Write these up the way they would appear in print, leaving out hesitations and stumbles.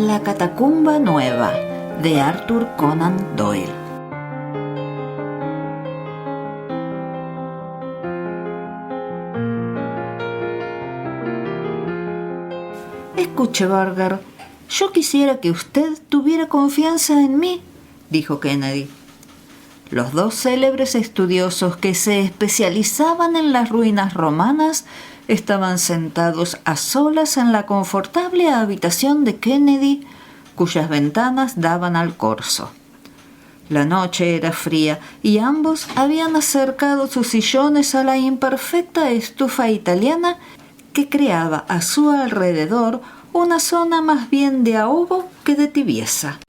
La catacumba nueva, de Arthur Conan Doyle. Escuche, Barger, yo quisiera que usted tuviera confianza en mí, dijo Kennedy. Los dos célebres estudiosos que se especializaban en las ruinas romanas estaban sentados a solas en la confortable habitación de Kennedy, cuyas ventanas daban al corso. La noche era fría y ambos habían acercado sus sillones a la imperfecta estufa italiana que creaba a su alrededor una zona más bien de ahogo que de tibieza.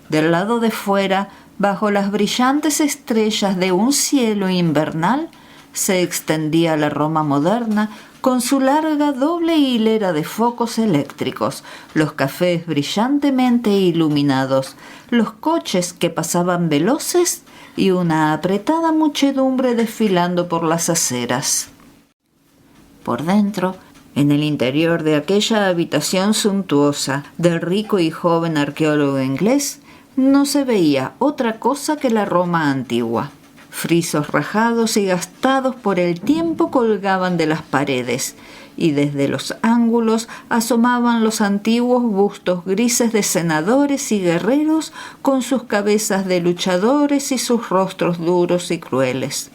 Del lado de fuera, bajo las brillantes estrellas de un cielo invernal, se extendía la Roma moderna con su larga doble hilera de focos eléctricos, los cafés brillantemente iluminados, los coches que pasaban veloces y una apretada muchedumbre desfilando por las aceras. Por dentro, en el interior de aquella habitación suntuosa del rico y joven arqueólogo inglés, no se veía otra cosa que la Roma antigua. Frisos rajados y gastados por el tiempo colgaban de las paredes, y desde los ángulos asomaban los antiguos bustos grises de senadores y guerreros con sus cabezas de luchadores y sus rostros duros y crueles.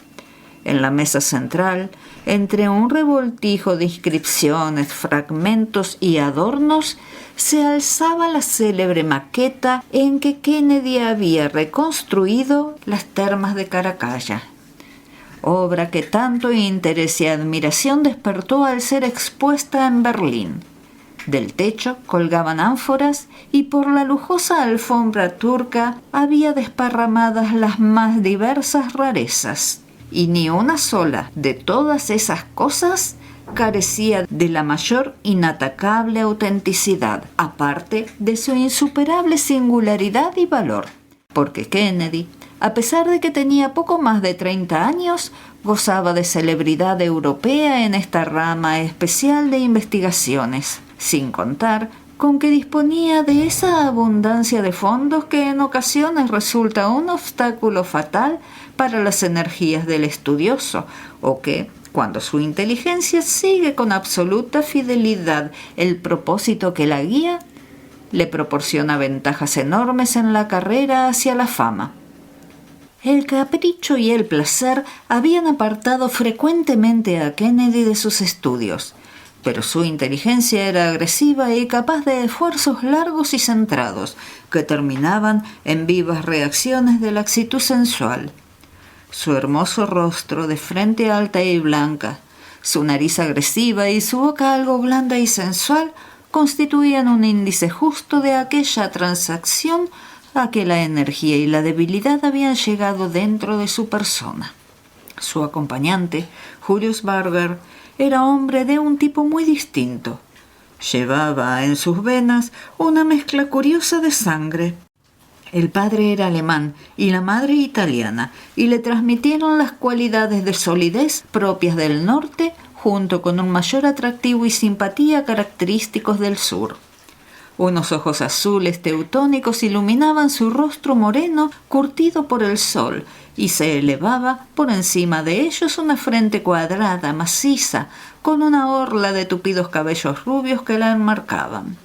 En la mesa central, entre un revoltijo de inscripciones, fragmentos y adornos, se alzaba la célebre maqueta en que Kennedy había reconstruido las termas de Caracalla, obra que tanto interés y admiración despertó al ser expuesta en Berlín. Del techo colgaban ánforas y por la lujosa alfombra turca había desparramadas las más diversas rarezas. Y ni una sola de todas esas cosas carecía de la mayor inatacable autenticidad, aparte de su insuperable singularidad y valor, porque Kennedy, a pesar de que tenía poco más de 30 años, gozaba de celebridad europea en esta rama especial de investigaciones, sin contar con que disponía de esa abundancia de fondos que en ocasiones resulta un obstáculo fatal para las energías del estudioso, o que, cuando su inteligencia sigue con absoluta fidelidad el propósito que la guía, le proporciona ventajas enormes en la carrera hacia la fama. El capricho y el placer habían apartado frecuentemente a Kennedy de sus estudios, pero su inteligencia era agresiva y capaz de esfuerzos largos y centrados, que terminaban en vivas reacciones de laxitud sensual. Su hermoso rostro de frente alta y blanca, su nariz agresiva y su boca algo blanda y sensual constituían un índice justo de aquella transacción a que la energía y la debilidad habían llegado dentro de su persona. Su acompañante, Julius Barger, era hombre de un tipo muy distinto. Llevaba en sus venas una mezcla curiosa de sangre. El padre era alemán y la madre italiana, y le transmitieron las cualidades de solidez propias del norte, junto con un mayor atractivo y simpatía característicos del sur. Unos ojos azules teutónicos iluminaban su rostro moreno curtido por el sol, y se elevaba por encima de ellos una frente cuadrada, maciza, con una orla de tupidos cabellos rubios que la enmarcaban.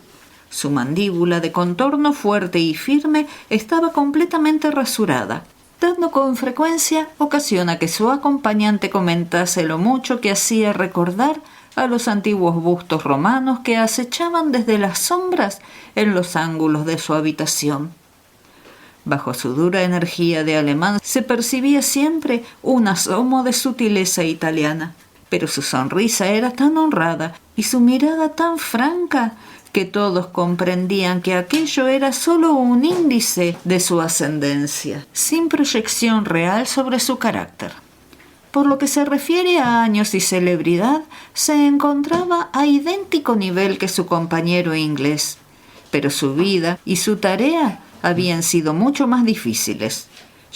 Su mandíbula, de contorno fuerte y firme, estaba completamente rasurada, dando con frecuencia ocasión a que su acompañante comentase lo mucho que hacía recordar a los antiguos bustos romanos que acechaban desde las sombras en los ángulos de su habitación. Bajo su dura energía de alemán se percibía siempre un asomo de sutileza italiana, pero su sonrisa era tan honrada y su mirada tan franca que todos comprendían que aquello era solo un índice de su ascendencia, sin proyección real sobre su carácter. Por lo que se refiere a años y celebridad, se encontraba a idéntico nivel que su compañero inglés, pero su vida y su tarea habían sido mucho más difíciles.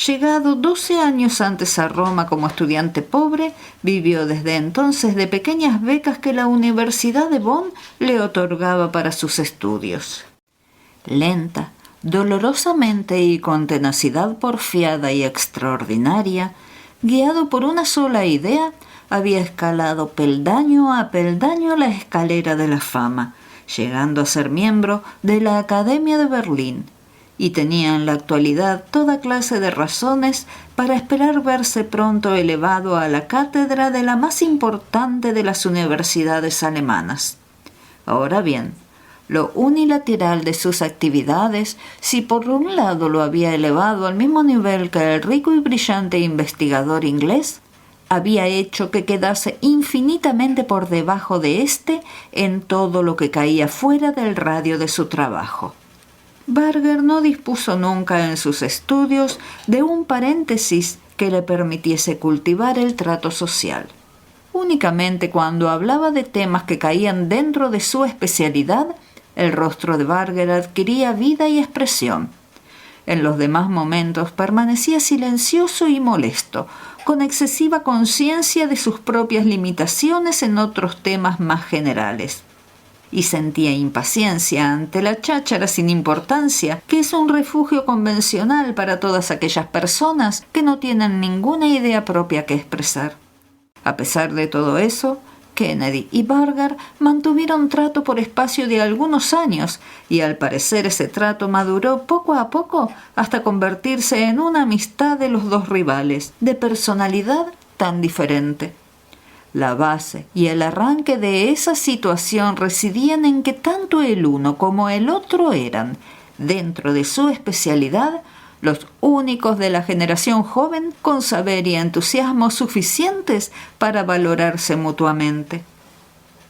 Llegado 12 años antes a Roma como estudiante pobre, vivió desde entonces de pequeñas becas que la Universidad de Bonn le otorgaba para sus estudios. Lenta, dolorosamente y con tenacidad porfiada y extraordinaria, guiado por una sola idea, había escalado peldaño a peldaño la escalera de la fama, llegando a ser miembro de la Academia de Berlín, y tenía en la actualidad toda clase de razones para esperar verse pronto elevado a la cátedra de la más importante de las universidades alemanas. Ahora bien, lo unilateral de sus actividades, si por un lado lo había elevado al mismo nivel que el rico y brillante investigador inglés, había hecho que quedase infinitamente por debajo de éste en todo lo que caía fuera del radio de su trabajo. Barger no dispuso nunca en sus estudios de un paréntesis que le permitiese cultivar el trato social. Únicamente cuando hablaba de temas que caían dentro de su especialidad, el rostro de Barger adquiría vida y expresión. En los demás momentos permanecía silencioso y molesto, con excesiva conciencia de sus propias limitaciones en otros temas más generales. Y sentía impaciencia ante la cháchara sin importancia, que es un refugio convencional para todas aquellas personas que no tienen ninguna idea propia que expresar. A pesar de todo eso, Kennedy y Barger mantuvieron trato por espacio de algunos años, y al parecer ese trato maduró poco a poco hasta convertirse en una amistad de los dos rivales, de personalidad tan diferente. La base y el arranque de esa situación residían en que tanto el uno como el otro eran, dentro de su especialidad, los únicos de la generación joven con saber y entusiasmo suficientes para valorarse mutuamente.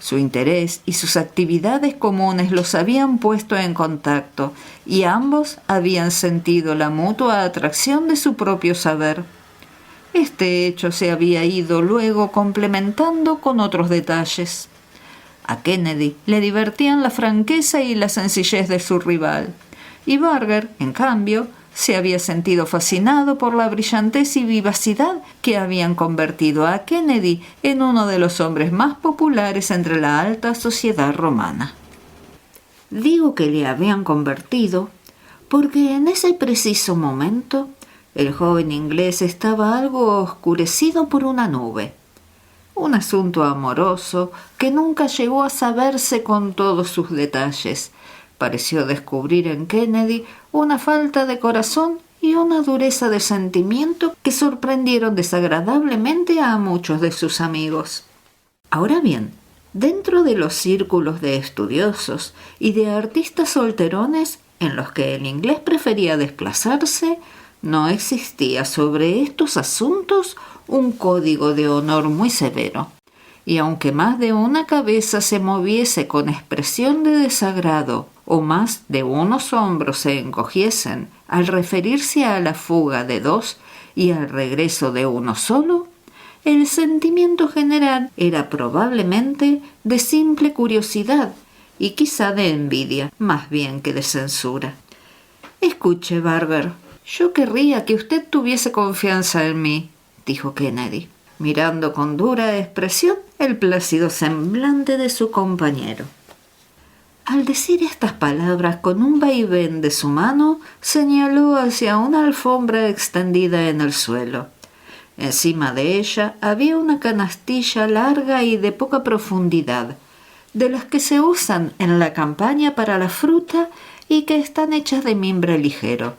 Su interés y sus actividades comunes los habían puesto en contacto, y ambos habían sentido la mutua atracción de su propio saber. Este hecho se había ido luego complementando con otros detalles. A Kennedy le divertían la franqueza y la sencillez de su rival, y Barger, en cambio, se había sentido fascinado por la brillantez y vivacidad que habían convertido a Kennedy en uno de los hombres más populares entre la alta sociedad romana. Digo que le habían convertido porque en ese preciso momento el joven inglés estaba algo oscurecido por una nube. Un asunto amoroso que nunca llegó a saberse con todos sus detalles. Pareció descubrir en Kennedy una falta de corazón y una dureza de sentimiento que sorprendieron desagradablemente a muchos de sus amigos. Ahora bien, dentro de los círculos de estudiosos y de artistas solterones en los que el inglés prefería desplazarse, no existía sobre estos asuntos un código de honor muy severo, y aunque más de una cabeza se moviese con expresión de desagrado o más de unos hombros se encogiesen al referirse a la fuga de dos y al regreso de uno solo, el sentimiento general era probablemente de simple curiosidad y quizá de envidia, más bien que de censura. «Escuche, Barger, yo querría que usted tuviese confianza en mí», dijo Kennedy, mirando con dura expresión el plácido semblante de su compañero. Al decir estas palabras con un vaivén de su mano, señaló hacia una alfombra extendida en el suelo. Encima de ella había una canastilla larga y de poca profundidad, de las que se usan en la campaña para la fruta y que están hechas de mimbre ligero.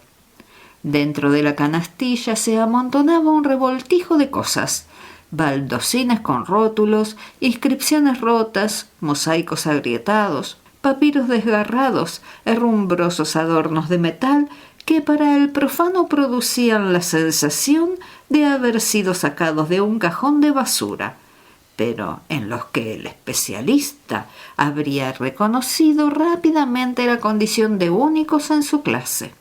Dentro de la canastilla se amontonaba un revoltijo de cosas: baldosines con rótulos, inscripciones rotas, mosaicos agrietados, papiros desgarrados, herrumbrosos adornos de metal que para el profano producían la sensación de haber sido sacados de un cajón de basura, pero en los que el especialista habría reconocido rápidamente la condición de únicos en su clase.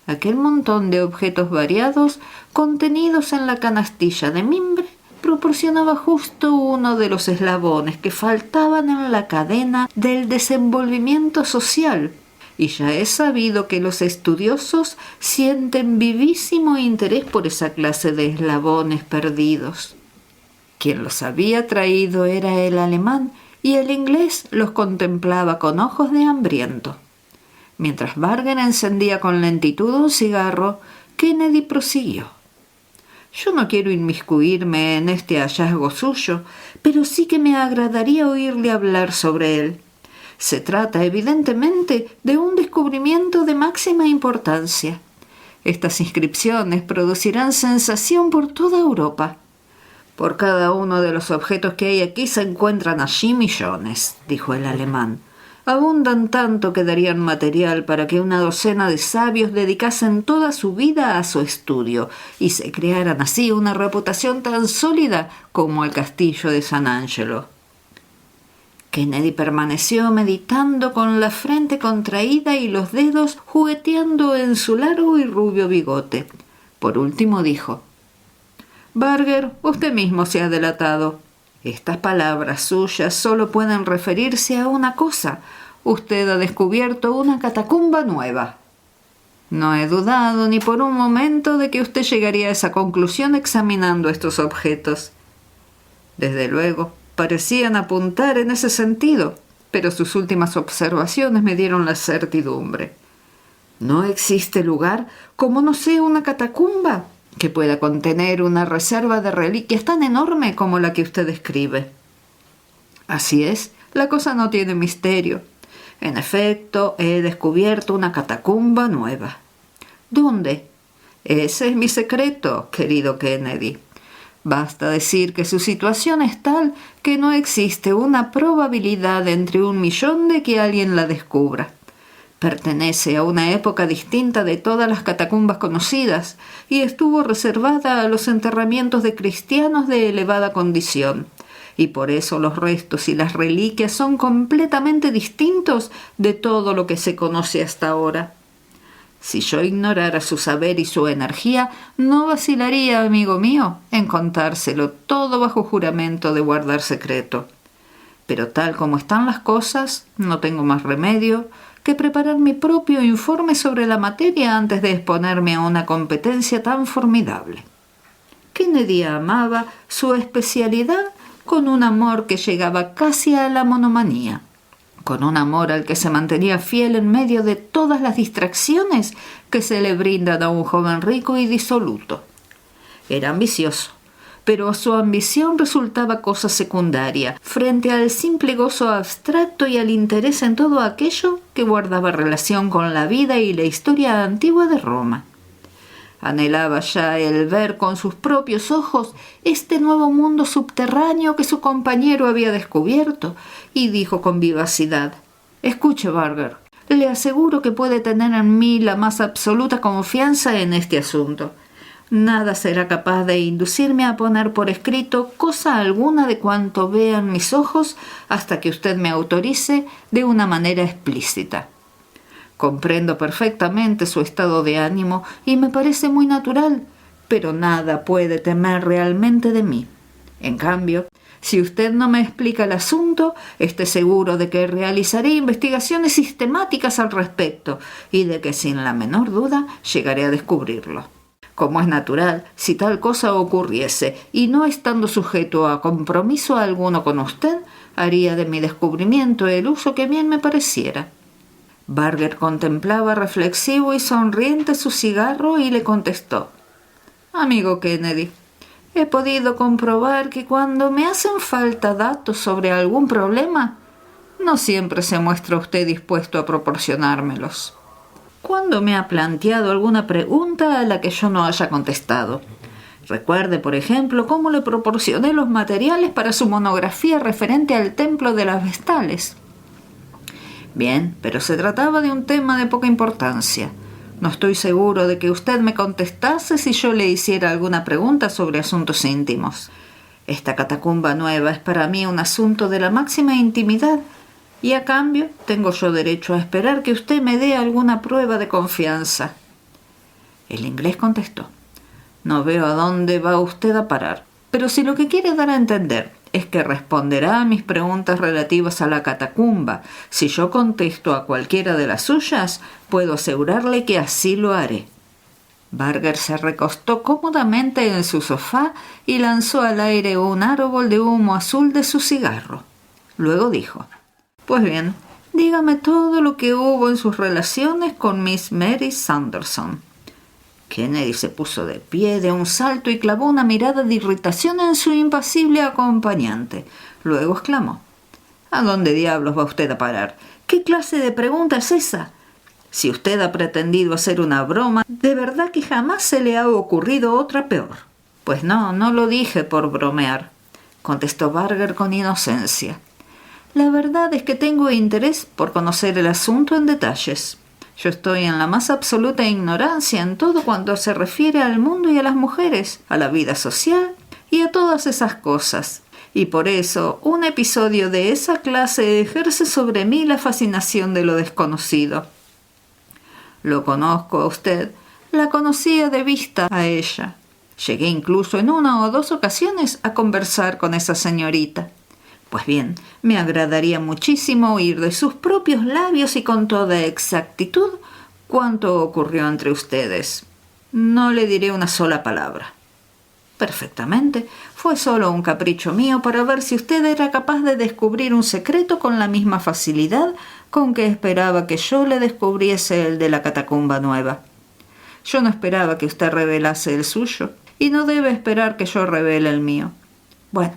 Aquel montón de objetos variados contenidos en la canastilla de mimbre proporcionaba justo uno de los eslabones que faltaban en la cadena del desenvolvimiento social, y ya es sabido que los estudiosos sienten vivísimo interés por esa clase de eslabones perdidos. Quien los había traído era el alemán, y el inglés los contemplaba con ojos de hambriento. Mientras Barger encendía con lentitud un cigarro, Kennedy prosiguió. Yo no quiero inmiscuirme en este hallazgo suyo, pero sí que me agradaría oírle hablar sobre él. Se trata, evidentemente, de un descubrimiento de máxima importancia. Estas inscripciones producirán sensación por toda Europa. Por cada uno de los objetos que hay aquí se encuentran allí millones, dijo el alemán. Abundan tanto que darían material para que una docena de sabios dedicasen toda su vida a su estudio y se crearan así una reputación tan sólida como el castillo de San Angelo. Kennedy permaneció meditando con la frente contraída y los dedos jugueteando en su largo y rubio bigote. Por último dijo: «Barger, usted mismo se ha delatado. Estas palabras suyas solo pueden referirse a una cosa. Usted ha descubierto una catacumba nueva». «No he dudado ni por un momento de que usted llegaría a esa conclusión examinando estos objetos». «Desde luego, parecían apuntar en ese sentido, pero sus últimas observaciones me dieron la certidumbre. No existe lugar, como no sea una catacumba, que pueda contener una reserva de reliquias tan enorme como la que usted describe». «Así es, la cosa no tiene misterio. En efecto, he descubierto una catacumba nueva». «¿Dónde?» «Ese es mi secreto, querido Kennedy. Basta decir que su situación es tal que no existe una probabilidad entre 1.000.000 de que alguien la descubra. Pertenece a una época distinta de todas las catacumbas conocidas y estuvo reservada a los enterramientos de cristianos de elevada condición, y por eso los restos y las reliquias son completamente distintos de todo lo que se conoce hasta ahora. Si yo ignorara su saber y su energía, no vacilaría, amigo mío, en contárselo todo bajo juramento de guardar secreto. Pero tal como están las cosas, no tengo más remedio que preparar mi propio informe sobre la materia antes de exponerme a una competencia tan formidable». Kennedy amaba su especialidad con un amor que llegaba casi a la monomanía, con un amor al que se mantenía fiel en medio de todas las distracciones que se le brindan a un joven rico y disoluto. Era ambicioso, pero su ambición resultaba cosa secundaria frente al simple gozo abstracto y al interés en todo aquello que guardaba relación con la vida y la historia antigua de Roma. Anhelaba ya el ver con sus propios ojos este nuevo mundo subterráneo que su compañero había descubierto, y dijo con vivacidad: «Escuche, Barger, le aseguro que puede tener en mí la más absoluta confianza en este asunto. Nada será capaz de inducirme a poner por escrito cosa alguna de cuanto vean mis ojos hasta que usted me autorice de una manera explícita. Comprendo perfectamente su estado de ánimo y me parece muy natural, pero nada puede temer realmente de mí. En cambio, si usted no me explica el asunto, esté seguro de que realizaré investigaciones sistemáticas al respecto y de que sin la menor duda llegaré a descubrirlo. Como es natural, si tal cosa ocurriese y no estando sujeto a compromiso alguno con usted, haría de mi descubrimiento el uso que bien me pareciera». Barger contemplaba reflexivo y sonriente su cigarro y le contestó: «Amigo Kennedy, he podido comprobar que cuando me hacen falta datos sobre algún problema, no siempre se muestra usted dispuesto a proporcionármelos. ¿Cuándo me ha planteado alguna pregunta a la que yo no haya contestado? Recuerde, por ejemplo, cómo le proporcioné los materiales para su monografía referente al templo de las Vestales. Bien, pero se trataba de un tema de poca importancia. No estoy seguro de que usted me contestase si yo le hiciera alguna pregunta sobre asuntos íntimos. Esta catacumba nueva es para mí un asunto de la máxima intimidad, y a cambio tengo yo derecho a esperar que usted me dé alguna prueba de confianza». El inglés contestó: «No veo a dónde va usted a parar, pero si lo que quiere dar a entender es que responderá a mis preguntas relativas a la catacumba si yo contesto a cualquiera de las suyas, puedo asegurarle que así lo haré». Barger se recostó cómodamente en su sofá y lanzó al aire un árbol de humo azul de su cigarro. Luego dijo: «Pues bien, dígame todo lo que hubo en sus relaciones con Miss Mary Sanderson». Kennedy se puso de pie de un salto y clavó una mirada de irritación en su impasible acompañante. Luego exclamó: «¿A dónde diablos va usted a parar? ¿Qué clase de pregunta es esa? Si usted ha pretendido hacer una broma, de verdad que jamás se le ha ocurrido otra peor». «Pues no lo dije por bromear», contestó Barger con inocencia. «La verdad es que tengo interés por conocer el asunto en detalles. Yo estoy en la más absoluta ignorancia en todo cuanto se refiere al mundo y a las mujeres, a la vida social y a todas esas cosas. Y por eso un episodio de esa clase ejerce sobre mí la fascinación de lo desconocido. Lo conozco a usted, la conocía de vista a ella. Llegué incluso en 1 o 2 ocasiones a conversar con esa señorita. Pues bien, me agradaría muchísimo oír de sus propios labios y con toda exactitud cuánto ocurrió entre ustedes. No le diré una sola palabra». «Perfectamente. Fue solo un capricho mío para ver si usted era capaz de descubrir un secreto con la misma facilidad con que esperaba que yo le descubriese el de la catacumba nueva. Yo no esperaba que usted revelase el suyo, y no debe esperar que yo revele el mío. Bueno,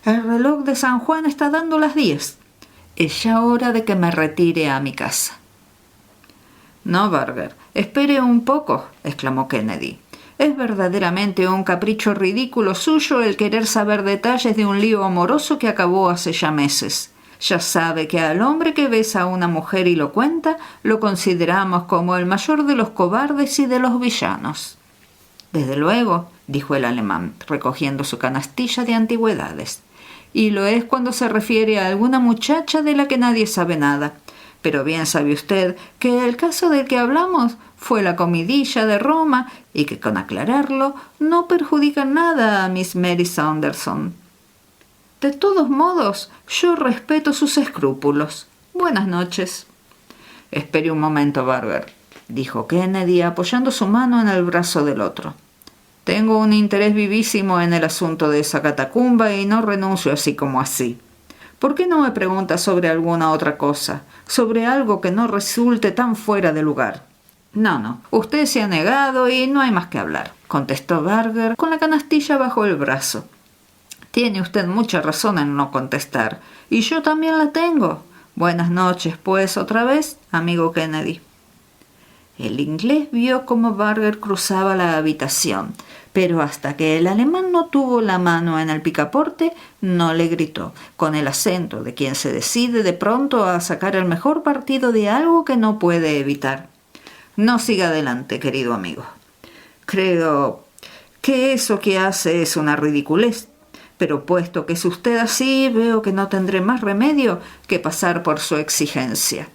el reloj de San Juan está dando las 10. Es ya hora de que me retire a mi casa». «No, Barger, espere un poco», exclamó Kennedy. «Es verdaderamente un capricho ridículo suyo el querer saber detalles de un lío amoroso que acabó hace ya meses. Ya sabe que al hombre que besa a una mujer y lo cuenta, lo consideramos como el mayor de los cobardes y de los villanos». «Desde luego», dijo el alemán, recogiendo su canastilla de antigüedades. «Y lo es cuando se refiere a alguna muchacha de la que nadie sabe nada. Pero bien sabe usted que el caso del que hablamos fue la comidilla de Roma y que, con aclararlo, no perjudica nada a Miss Mary Sanderson. De todos modos, yo respeto sus escrúpulos. Buenas noches». «Espere un momento, Barger», dijo Kennedy, apoyando su mano en el brazo del otro. «Tengo un interés vivísimo en el asunto de esa catacumba y no renuncio así como así. ¿Por qué no me pregunta sobre alguna otra cosa, sobre algo que no resulte tan fuera de lugar?» No, usted se ha negado y no hay más que hablar», contestó Barger con la canastilla bajo el brazo. «Tiene usted mucha razón en no contestar, y yo también la tengo. Buenas noches, pues, otra vez, amigo Kennedy». El inglés vio cómo Barger cruzaba la habitación, pero hasta que el alemán no tuvo la mano en el picaporte, no le gritó, con el acento de quien se decide de pronto a sacar el mejor partido de algo que no puede evitar: «No siga adelante, querido amigo. Creo que eso que hace es una ridiculez, pero puesto que es usted así, veo que no tendré más remedio que pasar por su exigencia.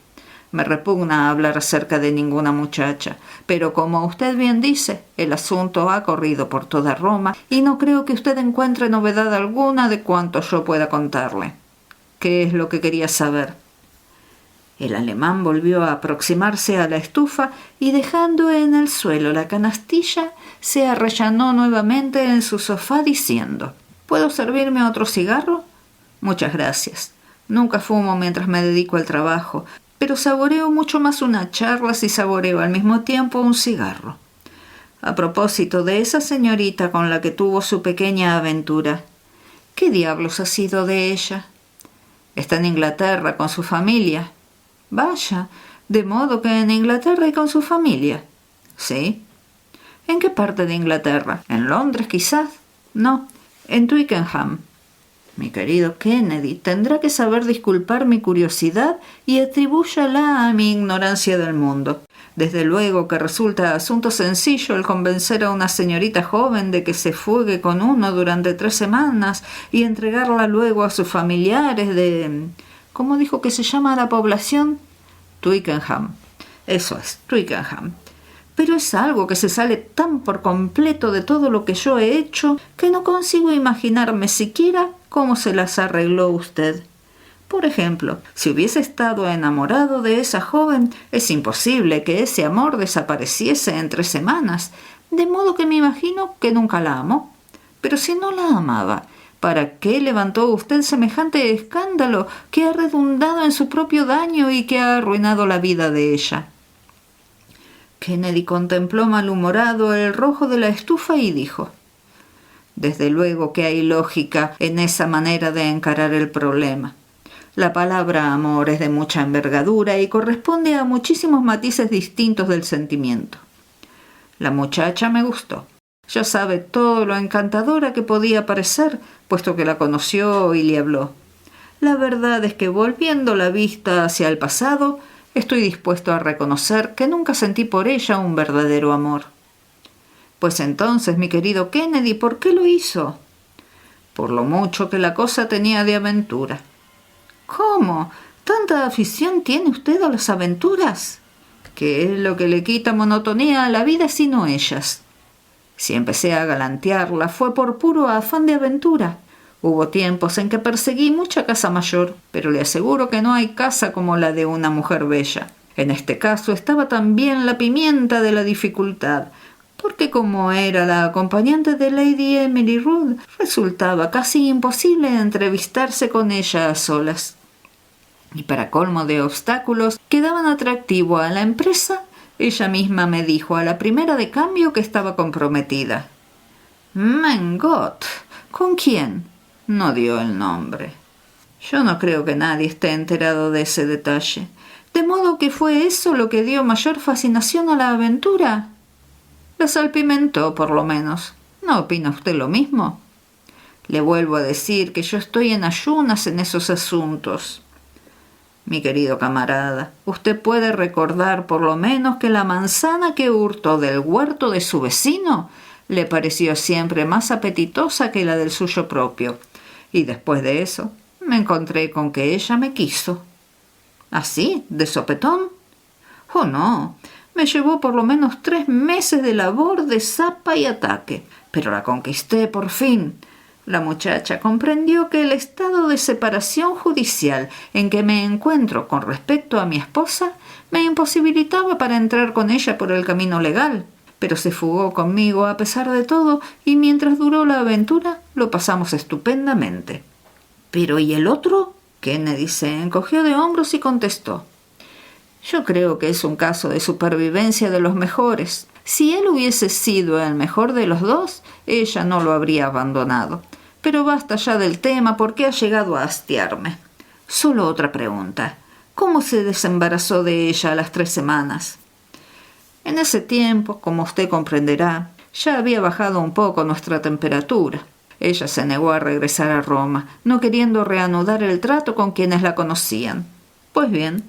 Me repugna hablar acerca de ninguna muchacha, pero como usted bien dice, el asunto ha corrido por toda Roma y no creo que usted encuentre novedad alguna de cuanto yo pueda contarle. ¿Qué es lo que quería saber?». El alemán volvió a aproximarse a la estufa y, dejando en el suelo la canastilla, se arrellanó nuevamente en su sofá diciendo: «¿Puedo servirme otro cigarro?». «Muchas gracias. Nunca fumo mientras me dedico al trabajo, pero saboreo mucho más una charla si saboreo al mismo tiempo un cigarro. A propósito de esa señorita con la que tuvo su pequeña aventura, ¿qué diablos ha sido de ella?». «Está en Inglaterra con su familia». «Vaya, de modo que en Inglaterra y con su familia». «Sí». «¿En qué parte de Inglaterra? ¿En Londres, quizás?». «No, en Twickenham». «Mi querido Kennedy, tendrá que saber disculpar mi curiosidad y atribúyala a mi ignorancia del mundo. Desde luego que resulta asunto sencillo el convencer a una señorita joven de que se fugue con uno durante 3 semanas y entregarla luego a sus familiares de... ¿Cómo dijo que se llama la población?». «Twickenham». «Eso es, Twickenham. Pero es algo que se sale tan por completo de todo lo que yo he hecho que no consigo imaginarme siquiera cómo se las arregló usted. Por ejemplo, si hubiese estado enamorado de esa joven, es imposible que ese amor desapareciese en 3 semanas, de modo que me imagino que nunca la amó. Pero si no la amaba, ¿Para qué levantó usted semejante escándalo que ha redundado en su propio daño y que ha arruinado la vida de ella? Kennedy contempló malhumorado el rojo de la estufa y dijo: Desde luego que hay lógica en esa manera de encarar el problema. La palabra amor es de mucha envergadura y corresponde a muchísimos matices distintos del sentimiento. La muchacha me gustó. Ya sabe todo lo encantadora que podía parecer, puesto que la conoció y le habló. La verdad es que volviendo la vista hacia el pasado, estoy dispuesto a reconocer que nunca sentí por ella un verdadero amor. Pues entonces, mi querido Kennedy, ¿por qué lo hizo? Por lo mucho que la cosa tenía de aventura. ¿Cómo? ¿Tanta afición tiene usted a las aventuras? ¿Qué es lo que le quita monotonía a la vida sino ellas? Si empecé a galantearla fue por puro afán de aventura. Hubo tiempos en que perseguí mucha casa mayor, pero le aseguro que no hay casa como la de una mujer bella. En este caso estaba también la pimienta de la dificultad, porque como era la acompañante de Lady Emily Rudd, resultaba casi imposible entrevistarse con ella a solas. Y para colmo de obstáculos que daban atractivo a la empresa, ella misma me dijo a la primera de cambio que estaba comprometida. «Mein Gott, ¿con quién?» No dio el nombre. Yo no creo que nadie esté enterado de ese detalle. ¿De modo que fue eso lo que dio mayor fascinación a la aventura? La salpimentó, por lo menos. ¿No opina usted lo mismo? Le vuelvo a decir que yo estoy en ayunas en esos asuntos. Mi querido camarada, usted puede recordar por lo menos que la manzana que hurtó del huerto de su vecino le pareció siempre más apetitosa que la del suyo propio. Y después de eso me encontré con que ella me quiso. ¿Así? ¿De sopetón? Oh, no. Me llevó por lo menos 3 meses de labor de zapa y ataque. Pero la conquisté por fin. La muchacha comprendió que el estado de separación judicial en que me encuentro con respecto a mi esposa me imposibilitaba para entrar con ella por el camino legal. Pero se fugó conmigo a pesar de todo y mientras duró la aventura lo pasamos estupendamente. ¿Pero y el otro? Kennedy se encogió de hombros y contestó. Yo creo que es un caso de supervivencia de los mejores. Si él hubiese sido el mejor de los dos, ella no lo habría abandonado. Pero basta ya del tema porque ha llegado a hastiarme. Solo otra pregunta. ¿Cómo se desembarazó de ella a las 3 semanas? En ese tiempo, como usted comprenderá, ya había bajado un poco nuestra temperatura. Ella se negó a regresar a Roma, no queriendo reanudar el trato con quienes la conocían. Pues bien,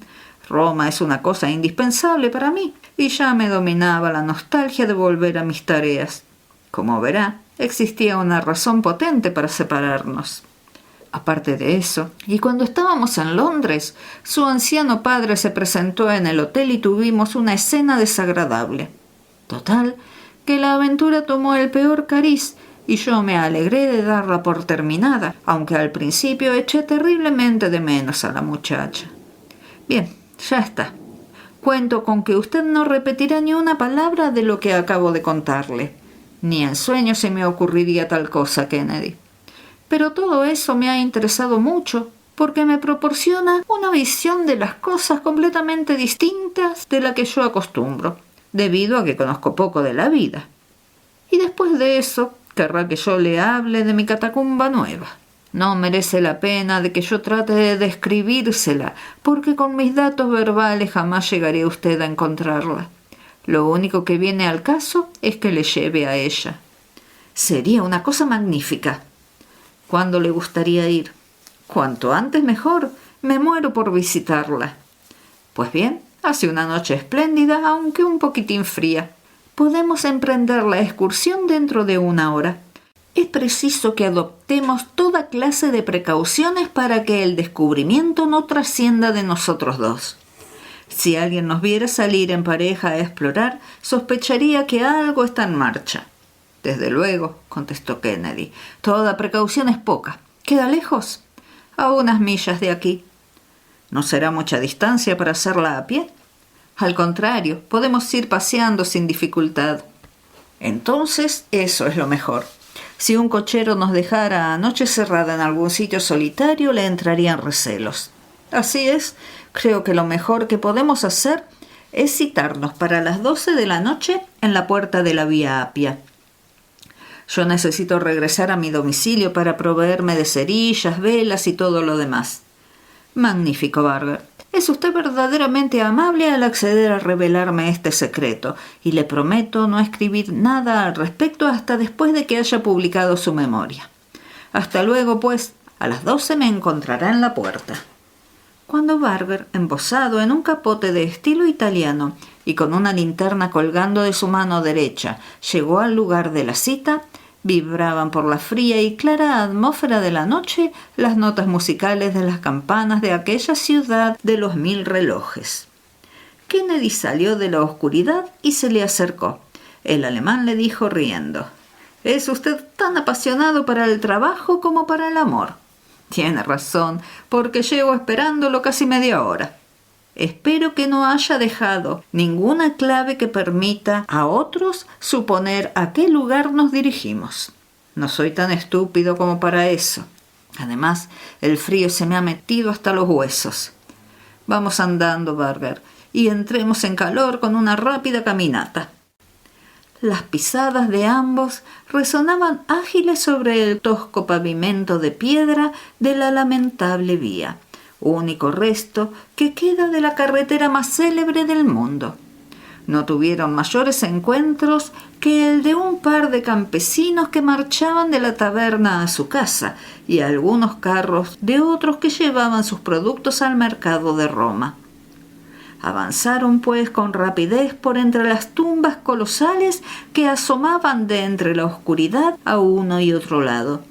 Roma es una cosa indispensable para mí, y ya me dominaba la nostalgia de volver a mis tareas. Como verá, existía una razón potente para separarnos. Aparte de eso, y cuando estábamos en Londres, su anciano padre se presentó en el hotel y tuvimos una escena desagradable. Total, que la aventura tomó el peor cariz y yo me alegré de darla por terminada, aunque al principio eché terriblemente de menos a la muchacha. Bien, ya está. Cuento con que usted no repetirá ni una palabra de lo que acabo de contarle. Ni en sueños se me ocurriría tal cosa, Kennedy. Pero todo eso me ha interesado mucho porque me proporciona una visión de las cosas completamente distintas de la que yo acostumbro, debido a que conozco poco de la vida. Y después de eso, querrá que yo le hable de mi catacumba nueva. No merece la pena de que yo trate de describírsela, porque con mis datos verbales jamás llegaré usted a encontrarla. Lo único que viene al caso es que le lleve a ella. Sería una cosa magnífica. ¿Cuándo le gustaría ir? Cuanto antes mejor. Me muero por visitarla. Pues bien, hace una noche espléndida, aunque un poquitín fría. Podemos emprender la excursión dentro de 1 hora. Es preciso que adoptemos toda clase de precauciones para que el descubrimiento no trascienda de nosotros dos. Si alguien nos viera salir en pareja a explorar, sospecharía que algo está en marcha. Desde luego, contestó Kennedy. Toda precaución es poca. ¿Queda lejos? A unas millas de aquí. ¿No será mucha distancia para hacerla a pie? Al contrario, podemos ir paseando sin dificultad. Entonces, eso es lo mejor. Si un cochero nos dejara a noche cerrada en algún sitio solitario, le entrarían recelos. Así es, creo que lo mejor que podemos hacer es citarnos para las 12 de la noche en la puerta de la Vía Apia. Yo necesito regresar a mi domicilio para proveerme de cerillas, velas y todo lo demás. Magnífico, Barger. Es usted verdaderamente amable al acceder a revelarme este secreto, y le prometo no escribir nada al respecto hasta después de que haya publicado su memoria. Hasta luego, pues. A las 12 me encontrará en la puerta. Cuando Barger, embozado en un capote de estilo italiano y con una linterna colgando de su mano derecha, llegó al lugar de la cita, vibraban por la fría y clara atmósfera de la noche las notas musicales de las campanas de aquella ciudad de los 1000 relojes. Kennedy salió de la oscuridad y se le acercó. El alemán le dijo riendo: «Es usted tan apasionado para el trabajo como para el amor». «Tiene razón, porque llevo esperándolo casi media hora». «Espero que no haya dejado ninguna clave que permita a otros suponer a qué lugar nos dirigimos». «No soy tan estúpido como para eso. Además, el frío se me ha metido hasta los huesos. Vamos andando, Barger, y entremos en calor con una rápida caminata». Las pisadas de ambos resonaban ágiles sobre el tosco pavimento de piedra de la lamentable vía, único resto que queda de la carretera más célebre del mundo. No tuvieron mayores encuentros que el de un par de campesinos que marchaban de la taberna a su casa y algunos carros de otros que llevaban sus productos al mercado de Roma. Avanzaron, pues, con rapidez por entre las tumbas colosales que asomaban de entre la oscuridad a uno y otro lado.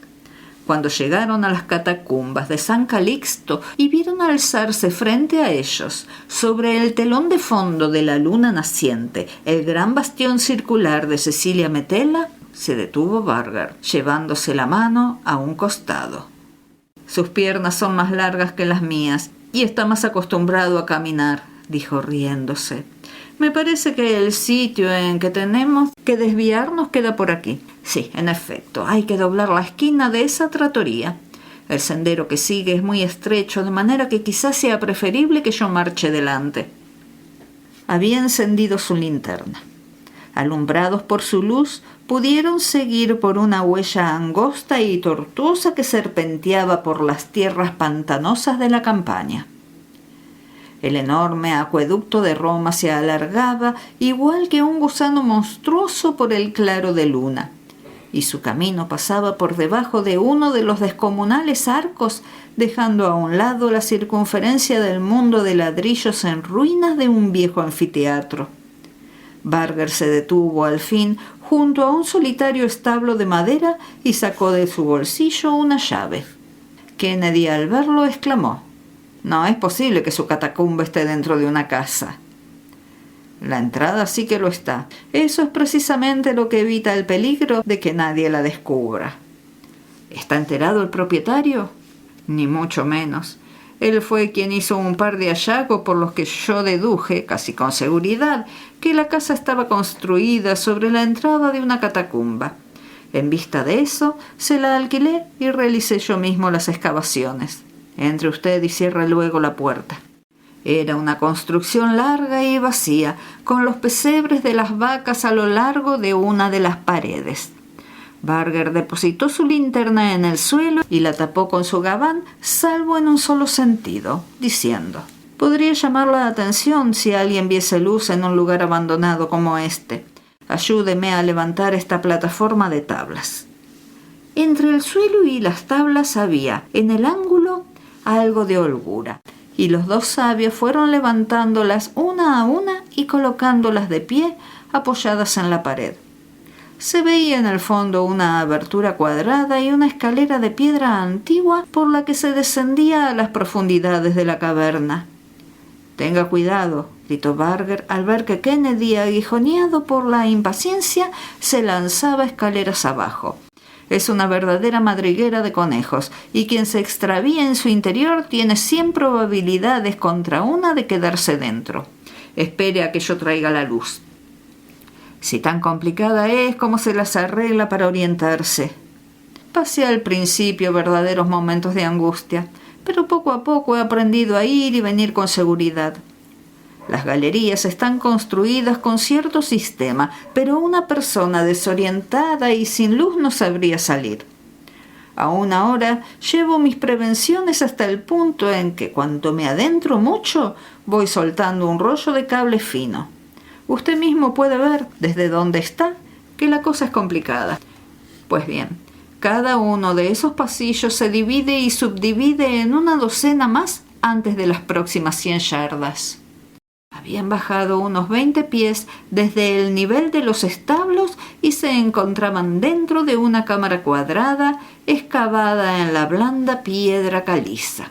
Cuando llegaron a las catacumbas de San Calixto y vieron alzarse frente a ellos, sobre el telón de fondo de la luna naciente, el gran bastión circular de Cecilia Metella, se detuvo Barger, llevándose la mano a un costado. «Sus piernas son más largas que las mías y está más acostumbrado a caminar», dijo riéndose. «Me parece que el sitio en que tenemos que desviarnos queda por aquí. Sí, en efecto, hay que doblar la esquina de esa trattoria. El sendero que sigue es muy estrecho, de manera que quizás sea preferible que yo marche delante». Había encendido su linterna. Alumbrados por su luz, pudieron seguir por una huella angosta y tortuosa que serpenteaba por las tierras pantanosas de la campaña. El enorme acueducto de Roma se alargaba igual que un gusano monstruoso por el claro de luna, y su camino pasaba por debajo de uno de los descomunales arcos, dejando a un lado la circunferencia del mundo de ladrillos en ruinas de un viejo anfiteatro. Barger se detuvo al fin junto a un solitario establo de madera y sacó de su bolsillo una llave. Kennedy, al verlo, exclamó: «No es posible que su catacumba esté dentro de una casa». «La entrada sí que lo está. Eso es precisamente lo que evita el peligro de que nadie la descubra». «¿Está enterado el propietario?» «Ni mucho menos. Él fue quien hizo un par de hallazgos por los que yo deduje, casi con seguridad, que la casa estaba construida sobre la entrada de una catacumba. En vista de eso, se la alquilé y realicé yo mismo las excavaciones. Entre usted y cierre luego la puerta». Era una construcción larga y vacía, con los pesebres de las vacas a lo largo de una de las paredes. Barger depositó su linterna en el suelo y la tapó con su gabán, salvo en un solo sentido, diciendo: «Podría llamar la atención si alguien viese luz en un lugar abandonado como este. Ayúdeme a levantar esta plataforma de tablas». Entre el suelo y las tablas había, en el ángulo, algo de holgura, y los dos sabios fueron levantándolas una a una y colocándolas de pie, apoyadas en la pared. Se veía en el fondo una abertura cuadrada y una escalera de piedra antigua por la que se descendía a las profundidades de la caverna. «Tenga cuidado», gritó Barger al ver que Kennedy, aguijoneado por la impaciencia, se lanzaba escaleras abajo. «Es una verdadera madriguera de conejos, y quien se extravía en su interior tiene 100 probabilidades contra una de quedarse dentro. Espere a que yo traiga la luz». «Si tan complicada es, ¿cómo se las arregla para orientarse?». Pasé al principio verdaderos momentos de angustia, pero poco a poco he aprendido a ir y venir con seguridad. Las galerías están construidas con cierto sistema, pero una persona desorientada y sin luz no sabría salir. Aún ahora llevo mis prevenciones hasta el punto en que cuando me adentro mucho voy soltando un rollo de cable fino. Usted mismo puede ver desde donde está que la cosa es complicada. Pues bien, cada uno de esos pasillos se divide y subdivide en una docena más antes de las próximas 100 yardas. Habían bajado unos 20 pies desde el nivel de los establos y se encontraban dentro de una cámara cuadrada excavada en la blanda piedra caliza.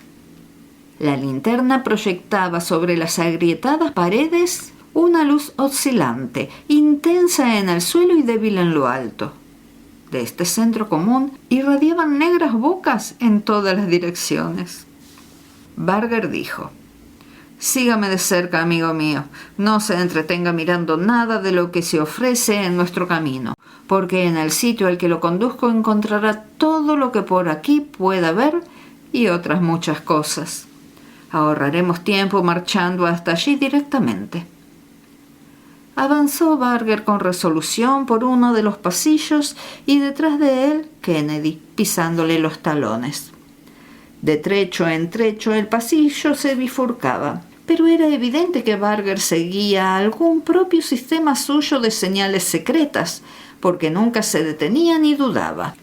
La linterna proyectaba sobre las agrietadas paredes una luz oscilante, intensa en el suelo y débil en lo alto. De este centro común irradiaban negras bocas en todas las direcciones. Barger dijo: «Sígame de cerca, amigo mío. No se entretenga mirando nada de lo que se ofrece en nuestro camino, porque en el sitio al que lo conduzco encontrará todo lo que por aquí pueda ver y otras muchas cosas. Ahorraremos tiempo marchando hasta allí directamente». Avanzó Barger con resolución por uno de los pasillos y detrás de él Kennedy, pisándole los talones. De trecho en trecho el pasillo se bifurcaba, pero era evidente que Barger seguía algún propio sistema suyo de señales secretas, porque nunca se detenía ni dudaba.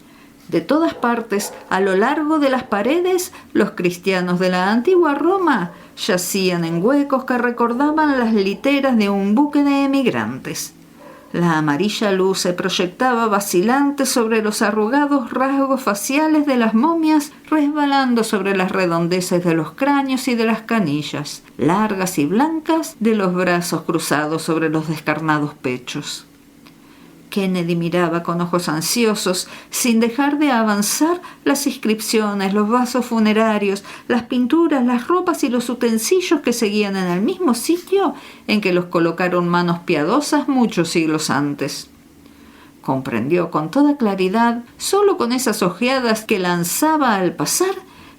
De todas partes, a lo largo de las paredes, los cristianos de la antigua Roma yacían en huecos que recordaban las literas de un buque de emigrantes. La amarilla luz se proyectaba vacilante sobre los arrugados rasgos faciales de las momias, resbalando sobre las redondeces de los cráneos y de las canillas, largas y blancas, de los brazos cruzados sobre los descarnados pechos. Kennedy miraba con ojos ansiosos, sin dejar de avanzar, las inscripciones, los vasos funerarios, las pinturas, las ropas y los utensilios que seguían en el mismo sitio en que los colocaron manos piadosas muchos siglos antes. Comprendió con toda claridad, solo con esas ojeadas que lanzaba al pasar,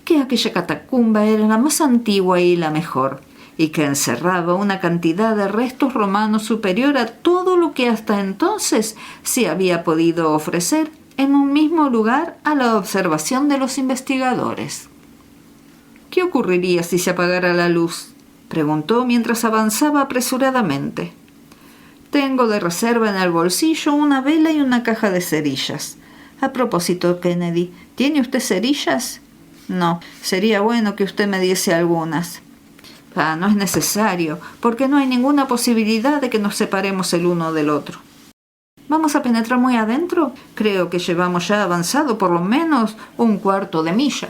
que aquella catacumba era la más antigua y la mejor, y que encerraba una cantidad de restos romanos superior a todo lo que hasta entonces se había podido ofrecer en un mismo lugar a la observación de los investigadores. «¿Qué ocurriría si se apagara la luz?», preguntó mientras avanzaba apresuradamente. «Tengo de reserva en el bolsillo una vela y una caja de cerillas. A propósito, Kennedy, ¿tiene usted cerillas?». «No, sería bueno que usted me diese algunas». «No es necesario, porque no hay ninguna posibilidad de que nos separemos el uno del otro». «¿Vamos a penetrar muy adentro? Creo que llevamos ya avanzado por lo menos un cuarto de milla».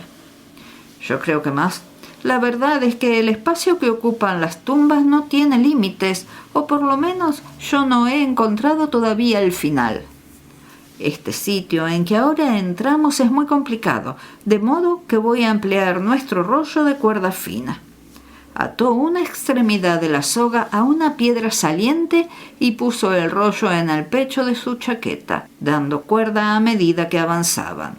«Yo creo que más. La verdad es que el espacio que ocupan las tumbas no tiene límites, o por lo menos yo no he encontrado todavía el final. Este sitio en que ahora entramos es muy complicado, de modo que voy a emplear nuestro rollo de cuerda fina». Ató una extremidad de la soga a una piedra saliente y puso el rollo en el pecho de su chaqueta, dando cuerda a medida que avanzaban.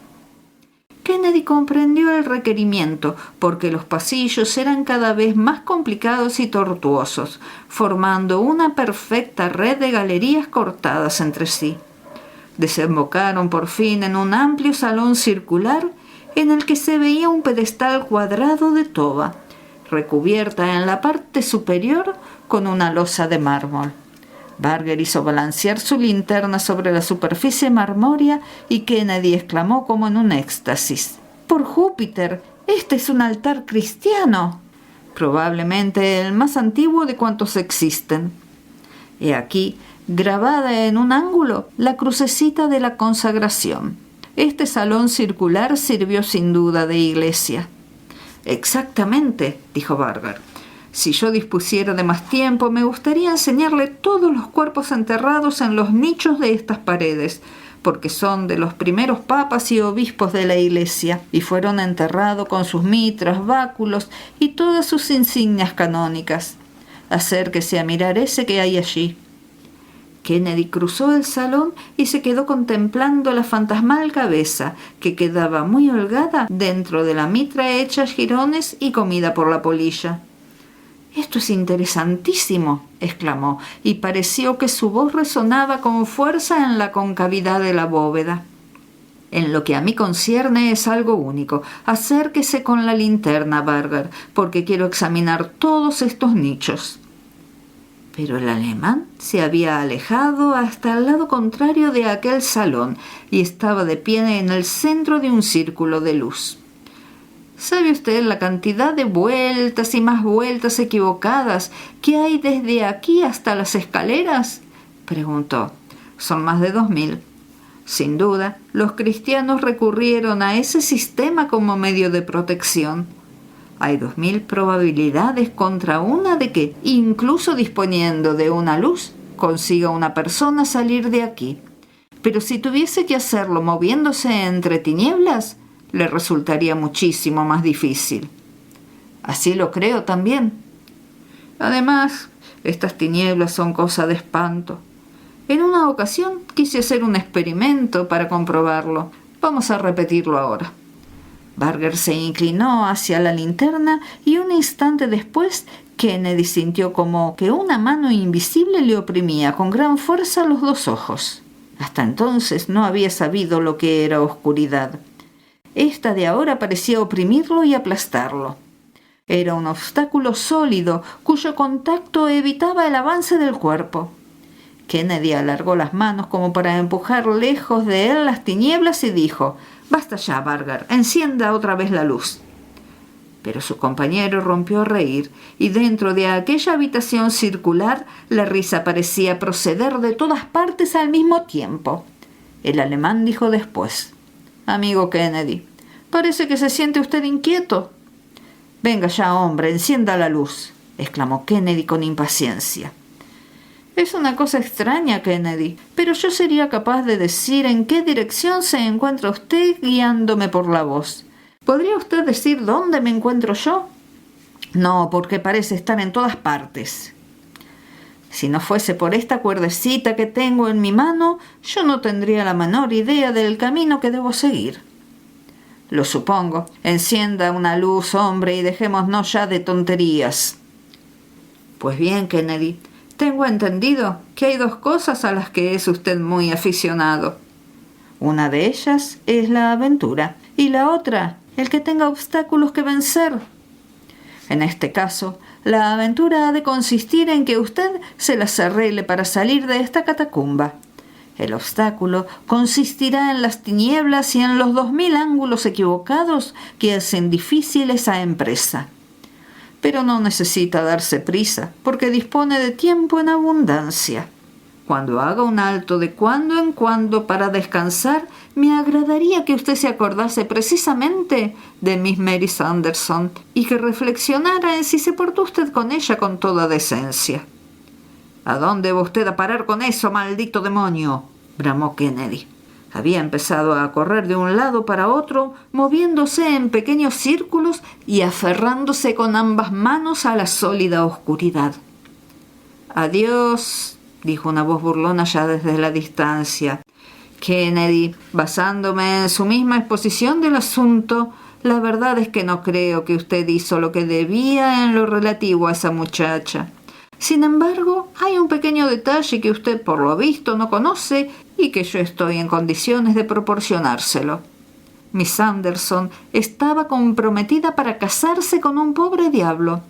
Kennedy comprendió el requerimiento, porque los pasillos eran cada vez más complicados y tortuosos, formando una perfecta red de galerías cortadas entre sí. Desembocaron por fin en un amplio salón circular en el que se veía un pedestal cuadrado de toba, recubierta en la parte superior con una losa de mármol. Barger hizo balancear su linterna sobre la superficie marmórea y Kennedy exclamó como en un éxtasis: «¡Por Júpiter! ¡Este es un altar cristiano! Probablemente el más antiguo de cuantos existen. He aquí, grabada en un ángulo, la crucecita de la consagración. Este salón circular sirvió sin duda de iglesia». «Exactamente», dijo Barger. «Si yo dispusiera de más tiempo, me gustaría enseñarle todos los cuerpos enterrados en los nichos de estas paredes, porque son de los primeros papas y obispos de la iglesia, y fueron enterrados con sus mitras, báculos y todas sus insignias canónicas. Acérquese a mirar ese que hay allí». Kennedy cruzó el salón y se quedó contemplando la fantasmal cabeza, que quedaba muy holgada dentro de la mitra hecha jirones y comida por la polilla. «Esto es interesantísimo», exclamó, y pareció que su voz resonaba con fuerza en la concavidad de la bóveda. «En lo que a mí concierne es algo único. Acérquese con la linterna, Burger, porque quiero examinar todos estos nichos». Pero el alemán se había alejado hasta el lado contrario de aquel salón y estaba de pie en el centro de un círculo de luz. ¿Sabe usted la cantidad de vueltas y más vueltas equivocadas que hay desde aquí hasta las escaleras?, preguntó. «Son más de 2000. Sin duda, los cristianos recurrieron a ese sistema como medio de protección. Hay 2000 probabilidades contra una de que, incluso disponiendo de una luz, consiga una persona salir de aquí. Pero si tuviese que hacerlo moviéndose entre tinieblas, le resultaría muchísimo más difícil». «Así lo creo también. Además, estas tinieblas son cosa de espanto. En una ocasión quise hacer un experimento para comprobarlo. Vamos a repetirlo ahora». Burger se inclinó hacia la linterna y un instante después Kennedy sintió como que una mano invisible le oprimía con gran fuerza los dos ojos. Hasta entonces no había sabido lo que era oscuridad. Esta de ahora parecía oprimirlo y aplastarlo. Era un obstáculo sólido cuyo contacto evitaba el avance del cuerpo. Kennedy alargó las manos como para empujar lejos de él las tinieblas y dijo: «Basta ya, Burger, encienda otra vez la luz». Pero su compañero rompió a reír, y dentro de aquella habitación circular la risa parecía proceder de todas partes al mismo tiempo. El alemán dijo después: «Amigo Kennedy, parece que se siente usted inquieto». «Venga ya, hombre, encienda la luz», exclamó Kennedy con impaciencia. «Es una cosa extraña, Kennedy, pero yo sería capaz de decir en qué dirección se encuentra usted guiándome por la voz. ¿Podría usted decir dónde me encuentro yo?» «No, porque parece estar en todas partes». «Si no fuese por esta cuerdecita que tengo en mi mano, yo no tendría la menor idea del camino que debo seguir». «Lo supongo. Encienda una luz, hombre, y dejémonos ya de tonterías». «Pues bien, Kennedy, tengo entendido que hay dos cosas a las que es usted muy aficionado. Una de ellas es la aventura y la otra, el que tenga obstáculos que vencer. En este caso, la aventura ha de consistir en que usted se las arregle para salir de esta catacumba. El obstáculo consistirá en las tinieblas y en los 2000 ángulos equivocados que hacen difícil esa empresa. Pero no necesita darse prisa, porque dispone de tiempo en abundancia. Cuando haga un alto de cuando en cuando para descansar, me agradaría que usted se acordase precisamente de Miss Mary Sanderson y que reflexionara en si se portó usted con ella con toda decencia». «¿A dónde va usted a parar con eso, maldito demonio?», bramó Kennedy. Había empezado a correr de un lado para otro, moviéndose en pequeños círculos y aferrándose con ambas manos a la sólida oscuridad. «Adiós», dijo una voz burlona ya desde la distancia. «Kennedy, basándome en su misma exposición del asunto, la verdad es que no creo que usted hizo lo que debía en lo relativo a esa muchacha. Sin embargo, hay un pequeño detalle que usted por lo visto no conoce y que yo estoy en condiciones de proporcionárselo. Miss Anderson estaba comprometida para casarse con un pobre diablo,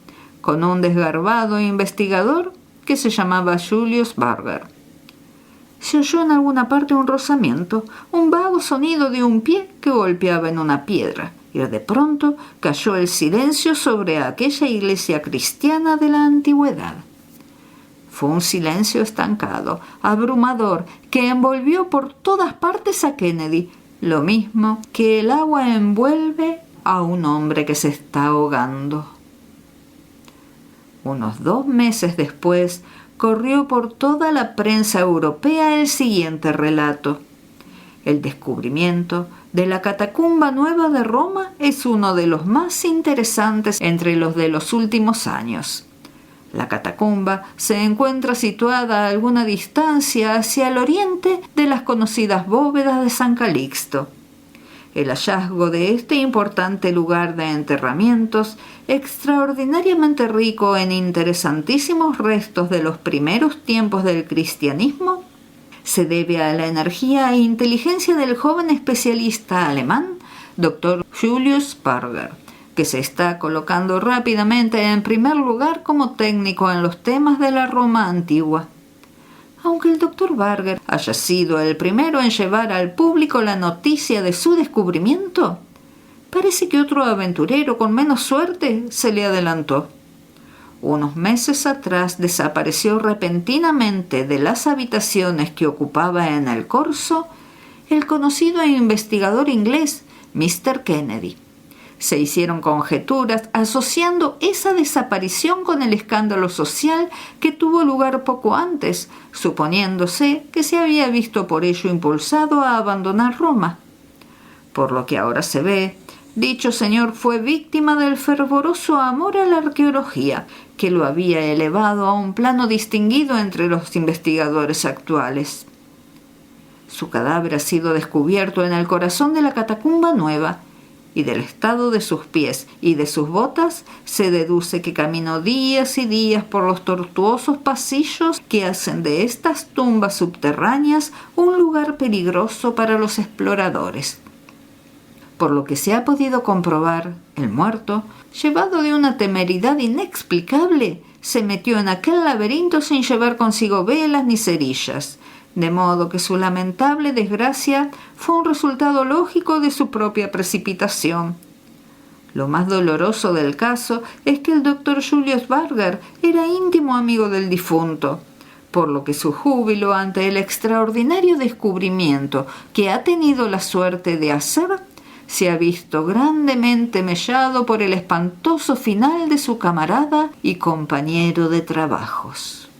con un desgarbado investigador que se llamaba Julius Burger». Se oyó en alguna parte un rozamiento, un vago sonido de un pie que golpeaba en una piedra, y de pronto cayó el silencio sobre aquella iglesia cristiana de la antigüedad. Fue un silencio estancado, abrumador, que envolvió por todas partes a Kennedy, lo mismo que el agua envuelve a un hombre que se está ahogando. Unos 2 meses después, corrió por toda la prensa europea el siguiente relato. El descubrimiento de la catacumba nueva de Roma es uno de los más interesantes entre los de los últimos años. La catacumba se encuentra situada a alguna distancia hacia el oriente de las conocidas bóvedas de San Calixto. El hallazgo de este importante lugar de enterramientos, extraordinariamente rico en interesantísimos restos de los primeros tiempos del cristianismo, se debe a la energía e inteligencia del joven especialista alemán, Dr. Julius Burger, que se está colocando rápidamente en primer lugar como técnico en los temas de la Roma antigua. Aunque el Dr. Burger haya sido el primero en llevar al público la noticia de su descubrimiento, parece que otro aventurero con menos suerte se le adelantó. Unos meses atrás desapareció repentinamente de las habitaciones que ocupaba en el Corso el conocido e investigador inglés Mr. Kennedy. Se hicieron conjeturas asociando esa desaparición con el escándalo social que tuvo lugar poco antes, suponiéndose que se había visto por ello impulsado a abandonar Roma. Por lo que ahora se ve, dicho señor fue víctima del fervoroso amor a la arqueología, que lo había elevado a un plano distinguido entre los investigadores actuales. Su cadáver ha sido descubierto en el corazón de la catacumba nueva, y del estado de sus pies y de sus botas se deduce que caminó días y días por los tortuosos pasillos que hacen de estas tumbas subterráneas un lugar peligroso para los exploradores. Por lo que se ha podido comprobar, el muerto, llevado de una temeridad inexplicable, se metió en aquel laberinto sin llevar consigo velas ni cerillas, de modo que su lamentable desgracia fue un resultado lógico de su propia precipitación. Lo más doloroso del caso es que el Dr. Julius Burger era íntimo amigo del difunto, por lo que su júbilo ante el extraordinario descubrimiento que ha tenido la suerte de hacer se ha visto grandemente mellado por el espantoso final de su camarada y compañero de trabajos.